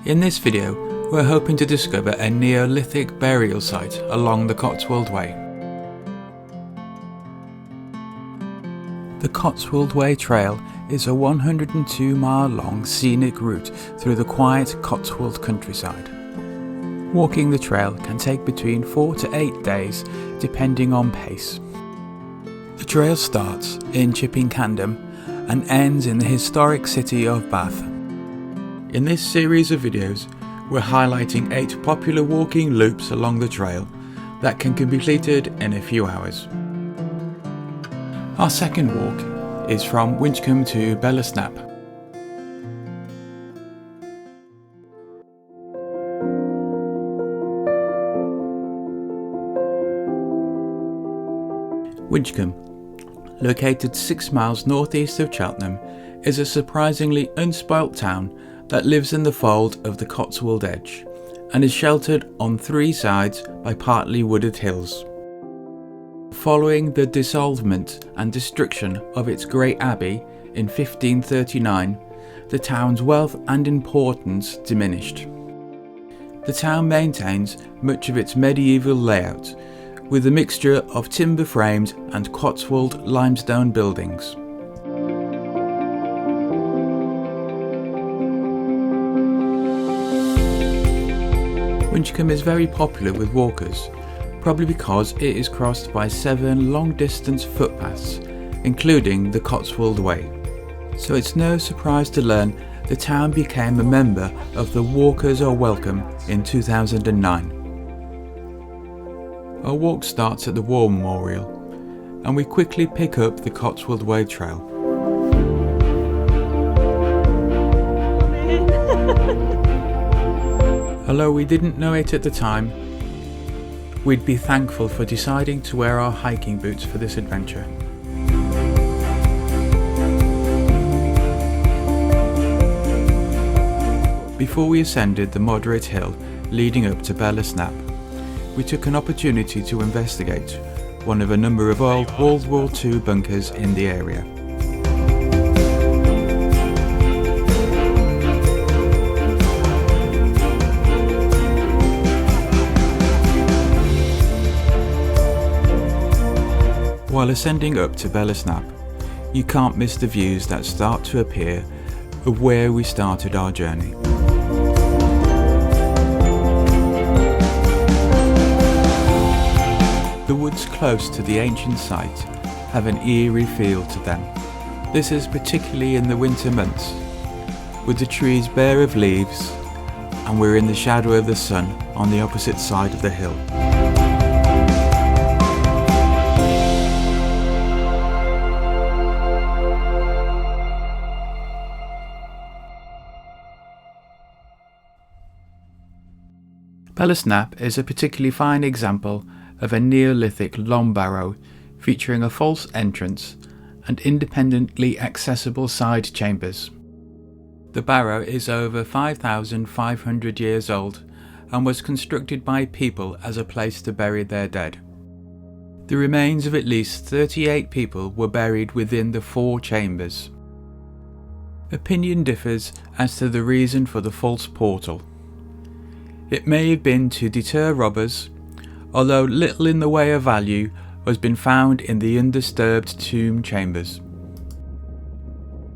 In this video, we're hoping to discover a Neolithic burial site along the Cotswold Way. The Cotswold Way Trail is a 102-mile long scenic route through the quiet Cotswold countryside. Walking the trail can take between 4 to 8 days depending on pace. The trail starts in Chipping Candom and ends in the historic city of Bath. In this series of videos, we're highlighting 8 popular walking loops along the trail that can be completed in a few hours. Our second walk is from Winchcombe to Belas Knap. Winchcombe, located 6 miles northeast of Cheltenham, is a surprisingly unspoilt town that lives in the fold of the Cotswold edge and is sheltered on 3 sides by partly wooded hills. Following the dissolvement and destruction of its great abbey in 1539, the town's wealth and importance diminished. The town maintains much of its medieval layout, with a mixture of timber-framed and Cotswold limestone buildings. Winchcombe is very popular with walkers, probably because it is crossed by 7 long-distance footpaths, including the Cotswold Way. So it's no surprise to learn the town became a member of the Walkers Are Welcome in 2009. Our walk starts at the War Memorial, and we quickly pick up the Cotswold Way Trail. Although we didn't know it at the time, we'd be thankful for deciding to wear our hiking boots for this adventure. Before we ascended the moderate hill leading up to Belas Knap, we took an opportunity to investigate one of a number of old World War II bunkers in the area. While ascending up to Belas Knap, you can't miss the views that start to appear of where we started our journey. The woods close to the ancient site have an eerie feel to them. This is particularly in the winter months, with the trees bare of leaves, and we're in the shadow of the sun on the opposite side of the hill. Belas Knap is a particularly fine example of a Neolithic Long Barrow featuring a false entrance and independently accessible side chambers. The barrow is over 5,500 years old and was constructed by people as a place to bury their dead. The remains of at least 38 people were buried within the 4 chambers. Opinion differs as to the reason for the false portal. It may have been to deter robbers, although little in the way of value has been found in the undisturbed tomb chambers.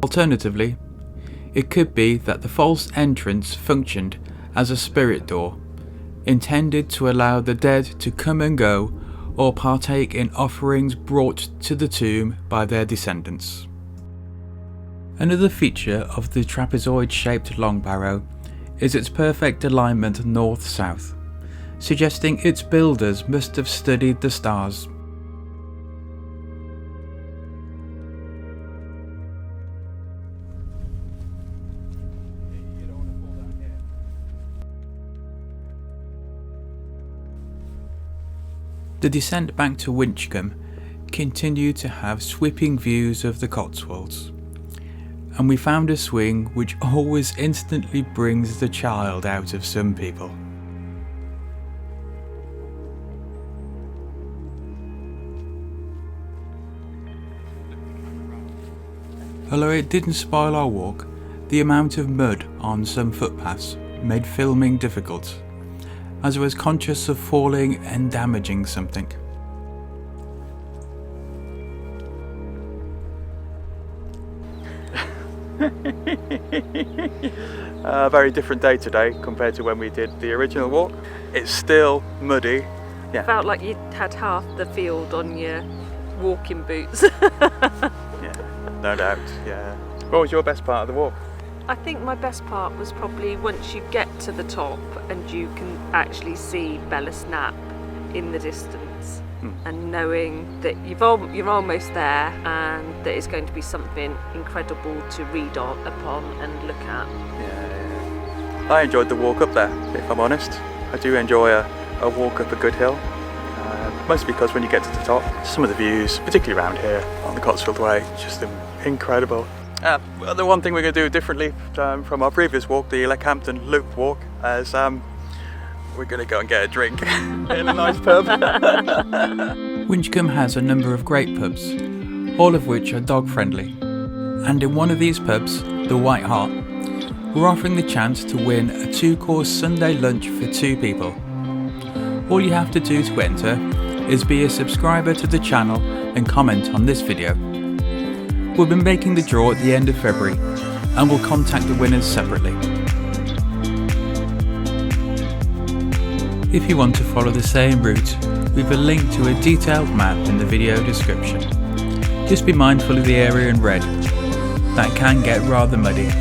Alternatively, it could be that the false entrance functioned as a spirit door, intended to allow the dead to come and go or partake in offerings brought to the tomb by their descendants. Another feature of the trapezoid-shaped Long Barrow is its perfect alignment north-south, suggesting its builders must have studied the stars. The descent back to Winchcombe continued to have sweeping views of the Cotswolds, and we found a swing which always instantly brings the child out of some people. Although it didn't spoil our walk, the amount of mud on some footpaths made filming difficult, as I was conscious of falling and damaging something. A very different day today compared to when we did the original walk. It's still muddy. Yeah. Felt like you had half the field on your walking boots. Yeah, no doubt. Yeah. What was your best part of the walk? I think my best part was probably once you get to the top and you can actually see Belas Knap in the distance, and knowing that you're almost there and that it's going to be something incredible to read upon and look at. Yeah. I enjoyed the walk up there, if I'm honest. I do enjoy a walk up a good hill, mostly because when you get to the top, some of the views, particularly around here on the Cotswold Way, just incredible. Well, the one thing we're going to do differently from our previous walk, the Leckhampton Loop walk, is we're going to go and get a drink in a nice pub. Winchcombe has a number of great pubs, all of which are dog friendly, and in one of these pubs, the White Hart, we're offering the chance to win a 2-course Sunday lunch for 2 people. All you have to do to enter is be a subscriber to the channel and comment on this video. We'll be making the draw at the end of February, and we'll contact the winners separately. If you want to follow the same route, we've a link to a detailed map in the video description. Just be mindful of the area in red. That can get rather muddy.